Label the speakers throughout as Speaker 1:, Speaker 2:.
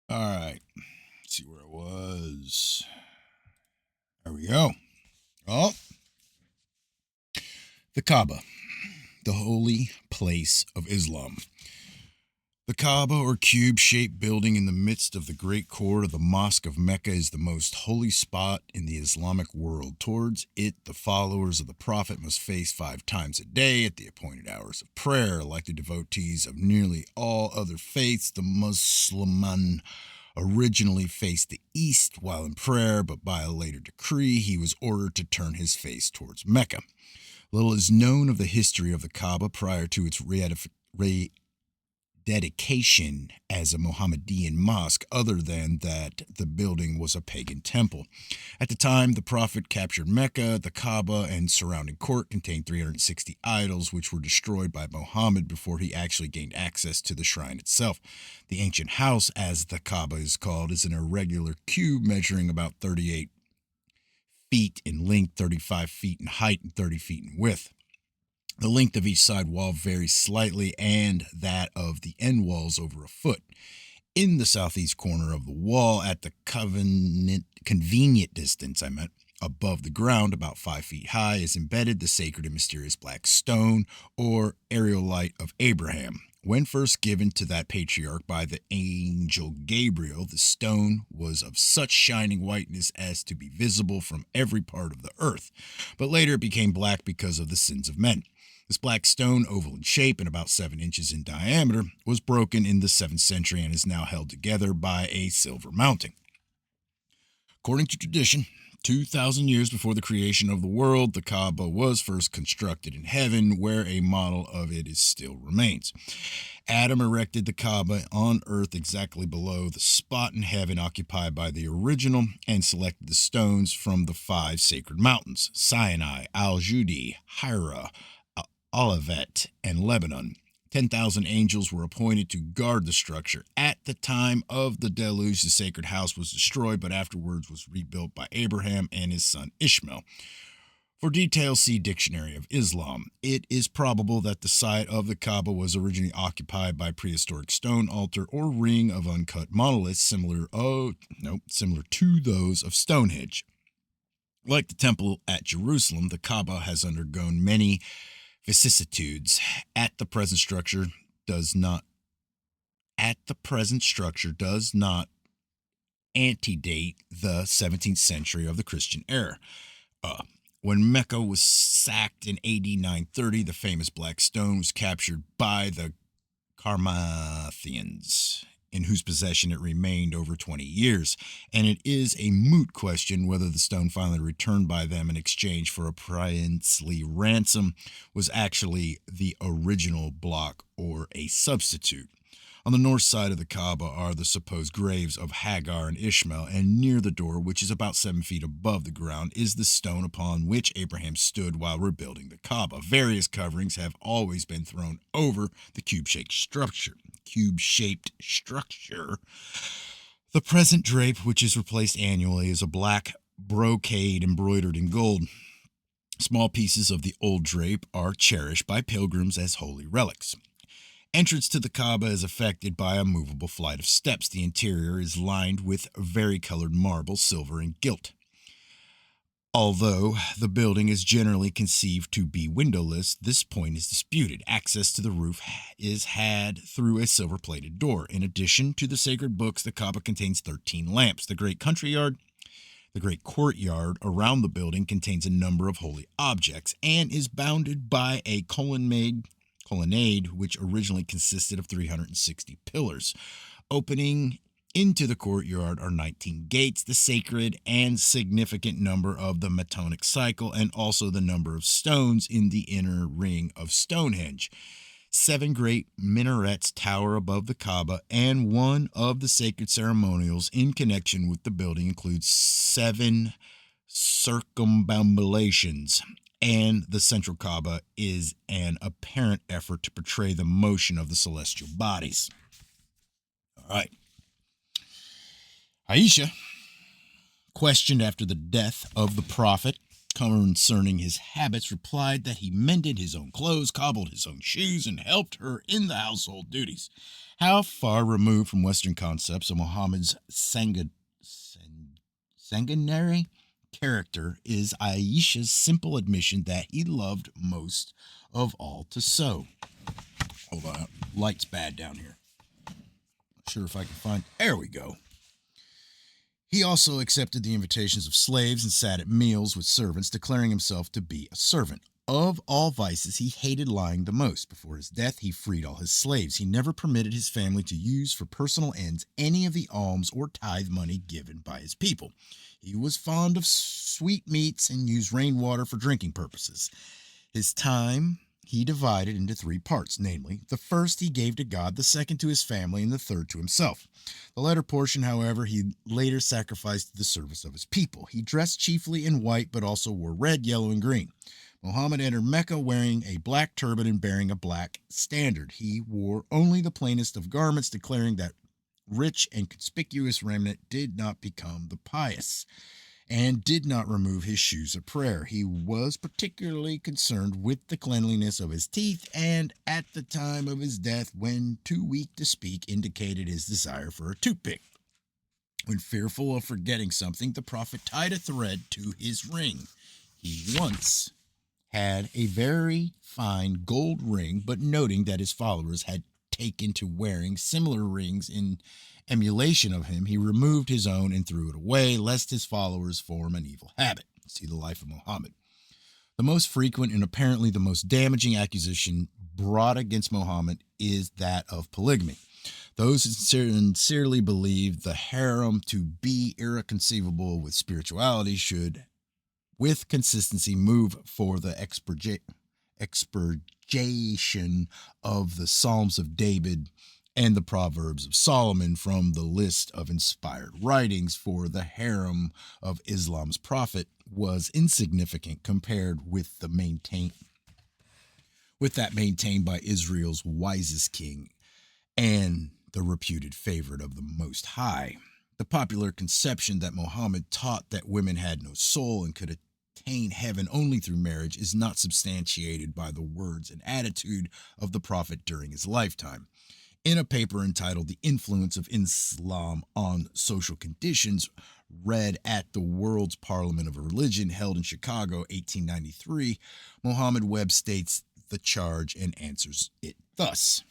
Speaker 1: All right. Let's see where I was. There we go. Oh, the Kaaba, the holy place of Islam. The Kaaba, or cube-shaped building in the midst of the great court of the Mosque of Mecca, is the most holy spot in the Islamic world. Towards it, the followers of the Prophet must face 5 times a day at the appointed hours of prayer. Like the devotees of nearly all other faiths, the Musliman originally faced the east while in prayer, but by a later decree, he was ordered to turn his face towards Mecca. Little is known of the history of the Kaaba prior to its dedication as a Mohammedan mosque, other than that the building was a pagan temple. At the time the Prophet captured Mecca, the Kaaba and surrounding court contained 360 idols, which were destroyed by Muhammad before he actually gained access to the shrine itself. The ancient house, as the Kaaba is called, is an irregular cube measuring about 38 feet in length, 35 feet in height, and 30 feet in width. The length of each side wall varies slightly, and that of the end walls over a foot. In the southeast corner of the wall, at the convenient distance, above the ground, about 5 feet high, is embedded the sacred and mysterious black stone, or areolite of Abraham. When first given to that patriarch by the angel Gabriel, the stone was of such shining whiteness as to be visible from every part of the earth, but later it became black because of the sins of men. This black stone, oval in shape and about 7 inches in diameter, was broken in the 7th century and is now held together by a silver mounting. According to tradition, 2,000 years before the creation of the world, the Kaaba was first constructed in heaven, where a model of it still remains. Adam erected the Kaaba on earth exactly below the spot in heaven occupied by the original, and selected the stones from the 5 sacred mountains: Sinai, Al-Judi, Hira, Olivet, and Lebanon. 10,000 angels were appointed to guard the structure. At the time of the deluge, the sacred house was destroyed, but afterwards was rebuilt by Abraham and his son Ishmael. For details, see Dictionary of Islam. It is probable that the site of the Kaaba was originally occupied by prehistoric stone altar or ring of uncut monoliths similar to those of Stonehenge. Like the temple at Jerusalem, the Kaaba has undergone many vicissitudes. At the present structure does not antedate the 17th century of the Christian era. When Mecca was sacked in AD 930, the famous black stone was captured by the Carmathians, in whose possession it remained over 20 years, and it is a moot question whether the stone finally returned by them in exchange for a princely ransom was actually the original block or a substitute. On the north side of the Kaaba are the supposed graves of Hagar and Ishmael, and near the door, which is about 7 feet above the ground, is the stone upon which Abraham stood while rebuilding the Kaaba. Various coverings have always been thrown over the cube-shaped structure. The present drape, which is replaced annually, is a black brocade embroidered in gold. Small pieces of the old drape are cherished by pilgrims as holy relics. Entrance to the Kaaba is affected by a movable flight of steps. The interior is lined with varicolored marble, silver, and gilt. Although the building is generally conceived to be windowless, this point is disputed. Access to the roof is had through a silver-plated door. In addition to the sacred books, the Kaaba contains 13 lamps. The great courtyard around the building contains a number of holy objects and is bounded by a colonnade, which originally consisted of 360 pillars. Opening into the courtyard are 19 gates, the sacred and significant number of the Metonic cycle, and also the number of stones in the inner ring of Stonehenge. 7 great minarets tower above the Kaaba, and one of the sacred ceremonials in connection with the building includes 7 circumambulations, and the central Kaaba is an apparent effort to portray the motion of the celestial bodies. All right. Aisha, questioned after the death of the Prophet, concerning his habits, replied that he mended his own clothes, cobbled his own shoes, and helped her in the household duties. How far removed from Western concepts of Muhammad's sanguinary character is Aisha's simple admission that he loved most of all to sew. Hold on, light's bad down here. Not sure if I can find. There we go. He also accepted the invitations of slaves and sat at meals with servants, declaring himself to be a servant. Of all vices, he hated lying the most. Before his death, he freed all his slaves. He never permitted his family to use for personal ends any of the alms or tithe money given by his people. He was fond of sweetmeats and used rainwater for drinking purposes. His time he divided into 3 parts, namely, the first he gave to God, the second to his family, and the third to himself. The latter portion, however, he later sacrificed to the service of his people. He dressed chiefly in white, but also wore red, yellow, and green. Muhammad entered Mecca wearing a black turban and bearing a black standard. He wore only the plainest of garments, declaring that rich and conspicuous raiment did not become the pious, and did not remove his shoes of prayer. He was particularly concerned with the cleanliness of his teeth, and at the time of his death, when too weak to speak, indicated his desire for a toothpick. When fearful of forgetting something, the Prophet tied a thread to his ring. He once had a very fine gold ring, but noting that his followers had taken to wearing similar rings in emulation of him, he removed his own and threw it away, lest his followers form an evil habit. See the life of Muhammad. The most frequent and apparently the most damaging accusation brought against Muhammad is that of polygamy. Those who sincerely believe the harem to be irreconcilable with spirituality should, with consistency, move for the expurgation of the Psalms of David and the Proverbs of Solomon from the list of inspired writings, for the harem of Islam's prophet was insignificant compared with that maintained by Israel's wisest king and the reputed favorite of the Most High. The popular conception that Muhammad taught that women had no soul and could attain heaven only through marriage is not substantiated by the words and attitude of the prophet during his lifetime. In a paper entitled The Influence of Islam on Social Conditions, read at the World's Parliament of Religion held in Chicago, 1893, Muhammad Webb states the charge and answers it thus.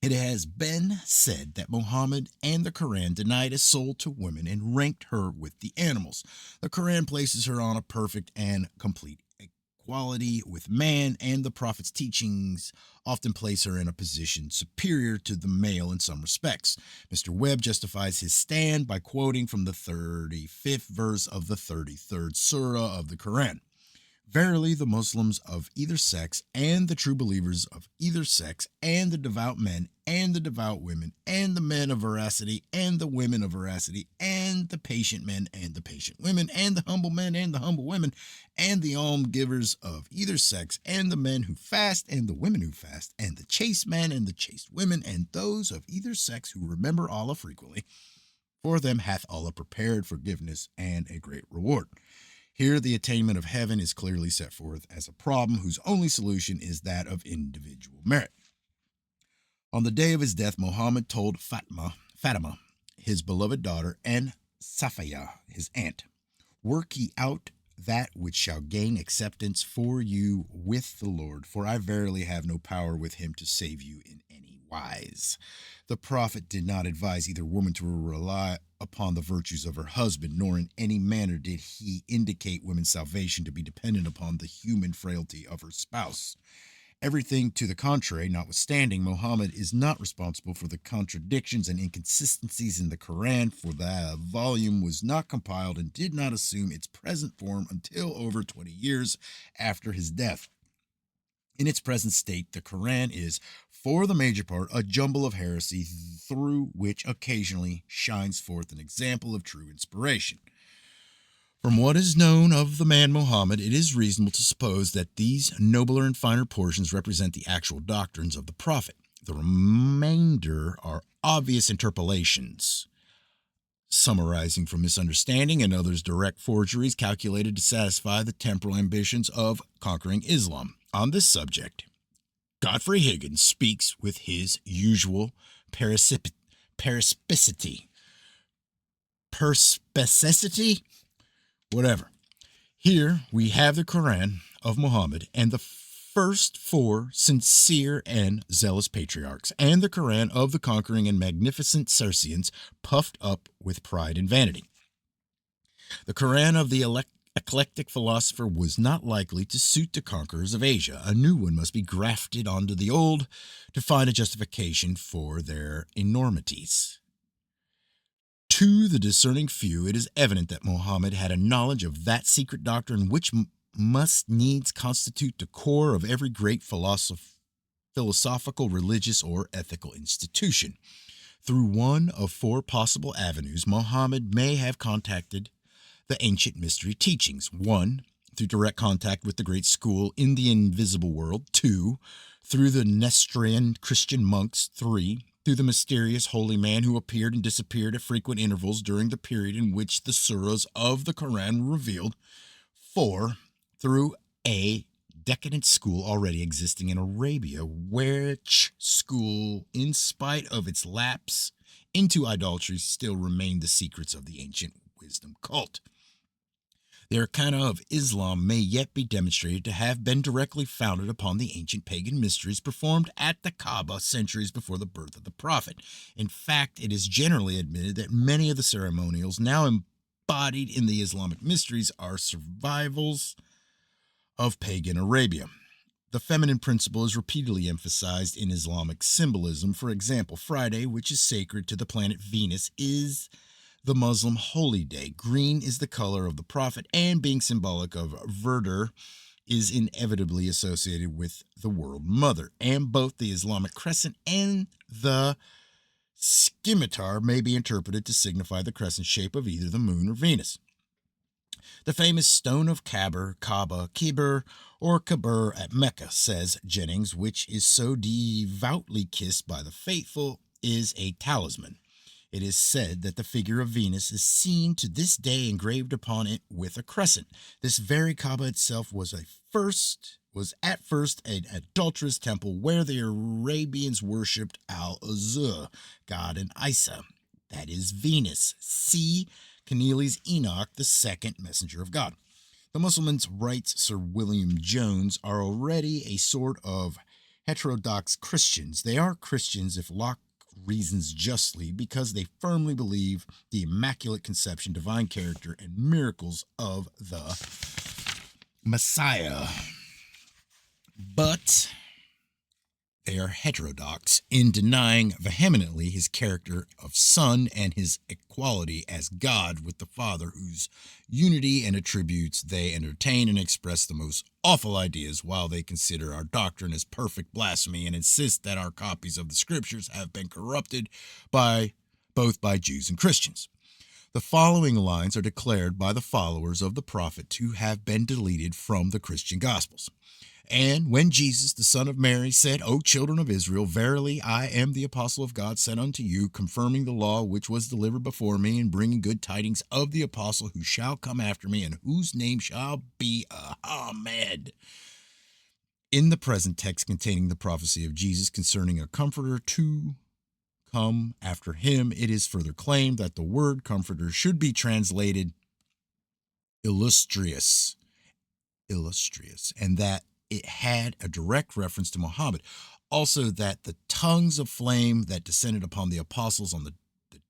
Speaker 1: It has been said that Muhammad and the Quran denied a soul to women and ranked her with the animals. The Quran places her on a perfect and complete equality with man, and the Prophet's teachings often place her in a position superior to the male in some respects. Mr. Webb justifies his stand by quoting from the 35th verse of the 33rd surah of the Quran. Verily, the Muslims of either sex and the true believers of either sex and the devout men and the devout women and the men of veracity and the women of veracity and the patient men and the patient women and the humble men and the humble women and the almgivers of either sex and the men who fast and the women who fast and the chaste men and the chaste women and those of either sex who remember Allah frequently. For them hath Allah prepared forgiveness and a great reward. Here, the attainment of heaven is clearly set forth as a problem whose only solution is that of individual merit. On the day of his death, Muhammad told Fatima, his beloved daughter, and Safiya, his aunt, "Work ye out that which shall gain acceptance for you with the Lord, for I verily have no power with him to save you in any wise." The Prophet did not advise either woman to rely upon the virtues of her husband, nor in any manner did he indicate women's salvation to be dependent upon the human frailty of her spouse. Everything to the contrary notwithstanding, Muhammad is not responsible for the contradictions and inconsistencies in the Quran, for the volume was not compiled and did not assume its present form until over 20 years after his death. In its present state, the Quran is, for the major part, a jumble of heresy through which occasionally shines forth an example of true inspiration. From what is known of the man Muhammad, it is reasonable to suppose that these nobler and finer portions represent the actual doctrines of the Prophet. The remainder are obvious interpolations. Summarizing from misunderstanding and others' direct forgeries calculated to satisfy the temporal ambitions of conquering Islam. On this subject, Godfrey Higgins speaks with his usual perspicacity, whatever. Here we have the Quran of Muhammad and the first four sincere and zealous patriarchs, and the Quran of the conquering and magnificent Circeans puffed up with pride and vanity. The Quran of the eclectic philosopher was not likely to suit the conquerors of Asia. A new one must be grafted onto the old to find a justification for their enormities. To the discerning few, it is evident that Muhammad had a knowledge of that secret doctrine which must needs constitute the core of every great philosophical, religious, or ethical institution. Through one of four possible avenues, Muhammad may have contacted the ancient mystery teachings. 1. Through direct contact with the great school in the invisible world. 2. Through the Nestorian Christian monks. 3. Through the mysterious holy man who appeared and disappeared at frequent intervals during the period in which the surahs of the Quran were revealed. 4. Through a decadent school already existing in Arabia, which school, in spite of its lapse into idolatry, still remained the secrets of the ancient wisdom cult. The arcana of Islam may yet be demonstrated to have been directly founded upon the ancient pagan mysteries performed at the Kaaba centuries before the birth of the Prophet. In fact, it is generally admitted that many of the ceremonials now embodied in the Islamic mysteries are survivals of pagan Arabia. The feminine principle is repeatedly emphasized in Islamic symbolism. For example, Friday, which is sacred to the planet Venus, is the Muslim holy day. Green is the color of the Prophet, and being symbolic of verdure, is inevitably associated with the World Mother. And both the Islamic crescent and the scimitar may be interpreted to signify the crescent shape of either the moon or Venus. The famous stone of Kaaba, Kibr, or Kabir at Mecca, says Jennings, which is so devoutly kissed by the faithful, is a talisman. It is said that the figure of Venus is seen to this day engraved upon it with a crescent. This very Kaaba itself was at first an adulterous temple where the Arabians worshipped Al-Azur, God and Isa, that is Venus. See Keneally's Enoch, the second messenger of God. The Muslims, writes Sir William Jones, are already a sort of heterodox Christians. They are Christians, if Locke reasons justly, because they firmly believe the Immaculate Conception, divine character, and miracles of the Messiah. But they are heterodox in denying vehemently his character of Son and his equality as God with the Father, whose unity and attributes they entertain and express the most awful ideas, while they consider our doctrine as perfect blasphemy and insist that our copies of the Scriptures have been corrupted both by Jews and Christians. The following lines are declared by the followers of the prophet to have been deleted from the Christian Gospels. And when Jesus, the son of Mary, said, O children of Israel, verily I am the apostle of God sent unto you, confirming the law which was delivered before me, and bringing good tidings of the apostle who shall come after me, and whose name shall be Ahmed. In the present text containing the prophecy of Jesus concerning a comforter to come after him, it is further claimed that the word comforter should be translated illustrious, and that it had a direct reference to Muhammad. Also, that the tongues of flame that descended upon the apostles on the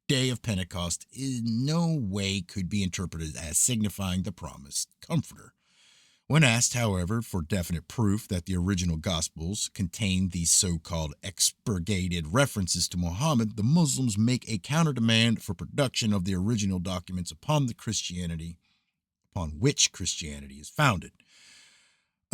Speaker 1: day of Pentecost in no way could be interpreted as signifying the promised comforter. When asked, however, for definite proof that the original Gospels contained these so-called expurgated references to Muhammad, the Muslims make a counter-demand for production of the original documents upon which Christianity is founded.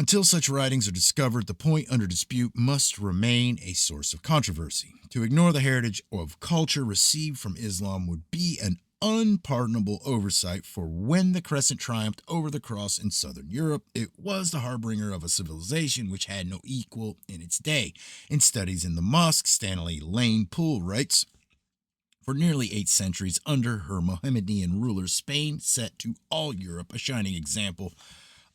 Speaker 1: Until such writings are discovered, the point under dispute must remain a source of controversy. To ignore the heritage of culture received from Islam would be an unpardonable oversight, for when the crescent triumphed over the cross in southern Europe, it was the harbinger of a civilization which had no equal in its day. In Studies in the Mosque, Stanley Lane Poole writes, For nearly 8 centuries, under her Mohammedan rulers, Spain set to all Europe a shining example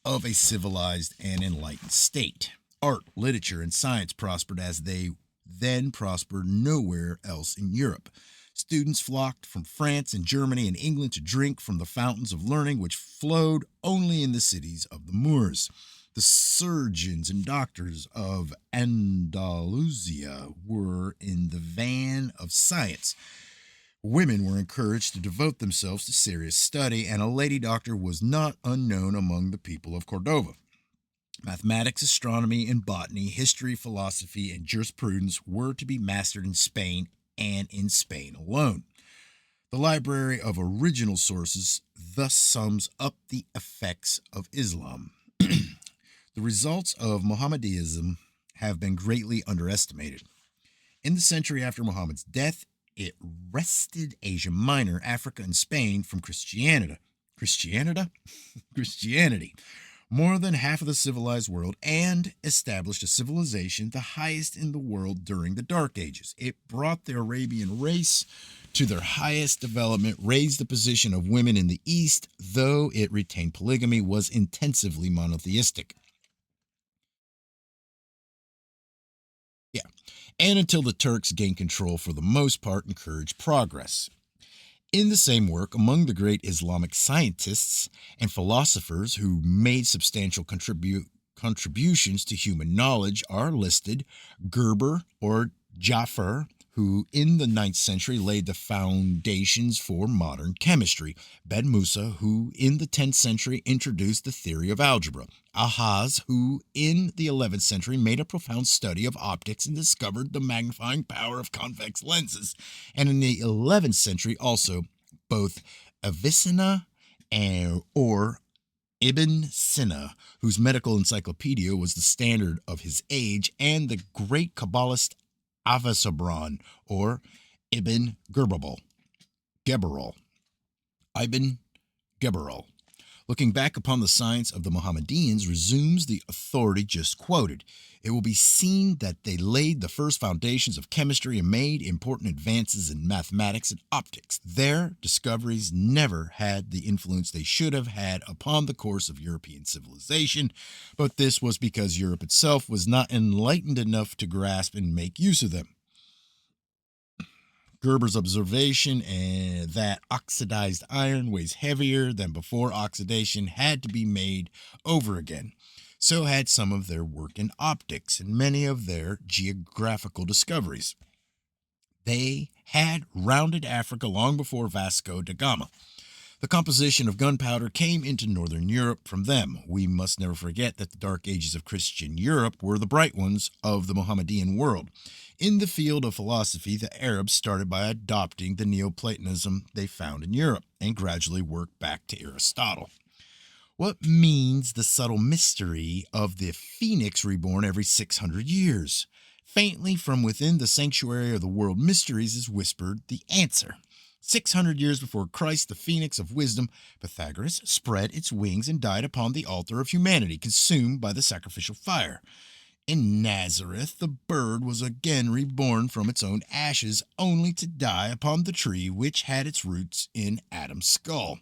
Speaker 1: of a civilized and enlightened state. Art, literature, and science prospered as they then prospered nowhere else in Europe. Students flocked from France and Germany and England to drink from the fountains of learning which flowed only in the cities of the Moors. The surgeons and doctors of Andalusia were in the van of science. Women were encouraged to devote themselves to serious study, and a lady doctor was not unknown among the people of Cordova. Mathematics, astronomy, and botany, history, philosophy, and jurisprudence were to be mastered in Spain and in Spain alone. The library of original sources thus sums up the effects of Islam. The results of Mohammedanism have been greatly underestimated. In the century after Muhammad's death, it wrested Asia Minor, Africa, and Spain from Christianity. Christianity. More than half of the civilized world, and established a civilization the highest in the world during the Dark Ages. It brought the Arabian race to their highest development, raised the position of women in the East, though it retained polygamy, was intensively monotheistic. And until the Turks gained control, for the most part, encouraged progress. In the same work, among the great Islamic scientists and philosophers who made substantial contributions to human knowledge are listed Gerber or Jaffer, who in the 9th century laid the foundations for modern chemistry, Ben Musa, who in the 10th century introduced the theory of algebra, Ahaz, who in the 11th century made a profound study of optics and discovered the magnifying power of convex lenses, and in the 11th century also both Avicenna or Ibn Sina, whose medical encyclopedia was the standard of his age, and the great Kabbalist Avicebron, or Ibn Geberol. Ibn Geberol. Looking back upon the science of the Mohammedans resumes the authority just quoted. It will be seen that they laid the first foundations of chemistry and made important advances in mathematics and optics. Their discoveries never had the influence they should have had upon the course of European civilization, but this was because Europe itself was not enlightened enough to grasp and make use of them. Gerber's observation that oxidized iron weighs heavier than before oxidation had to be made over again. So had some of their work in optics and many of their geographical discoveries. They had rounded Africa long before Vasco da Gama. The composition of gunpowder came into northern Europe from them. We must never forget that the dark ages of Christian Europe were the bright ones of the Mohammedan world. In the field of philosophy, the Arabs started by adopting the Neoplatonism they found in Europe and gradually worked back to Aristotle. What means the subtle mystery of the phoenix reborn every 600 years? Faintly from within the sanctuary of the world mysteries is whispered the answer. 600 years before Christ, the phoenix of wisdom, Pythagoras, spread its wings and died upon the altar of humanity, consumed by the sacrificial fire. In Nazareth, the bird was again reborn from its own ashes, only to die upon the tree which had its roots in Adam's skull.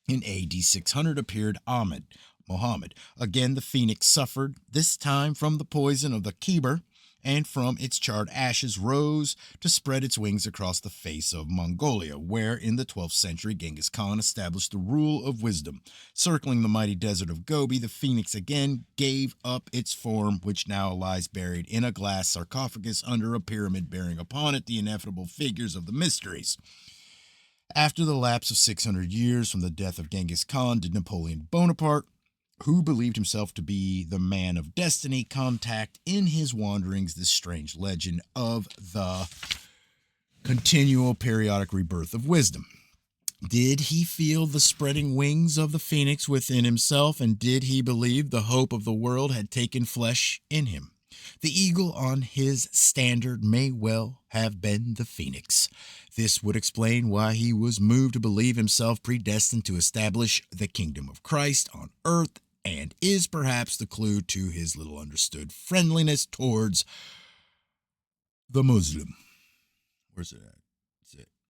Speaker 1: In A.D. 600 appeared Muhammad. Again the phoenix suffered, this time from the poison of the Khyber, and from its charred ashes rose to spread its wings across the face of Mongolia, where in the 12th century Genghis Khan established the rule of wisdom. Circling the mighty desert of Gobi, the phoenix again gave up its form, which now lies buried in a glass sarcophagus under a pyramid bearing upon it the ineffable figures of the mysteries. After the lapse of 600 years from the death of Genghis Khan did Napoleon Bonaparte, who believed himself to be the man of destiny, contact in his wanderings this strange legend of the continual periodic rebirth of wisdom. Did he feel the spreading wings of the phoenix within himself, and did he believe the hope of the world had taken flesh in him? The eagle on his standard may well have been the phoenix. This would explain why he was moved to believe himself predestined to establish the kingdom of Christ on earth, and is perhaps the clue to his little understood friendliness towards the Muslim. Where's it at?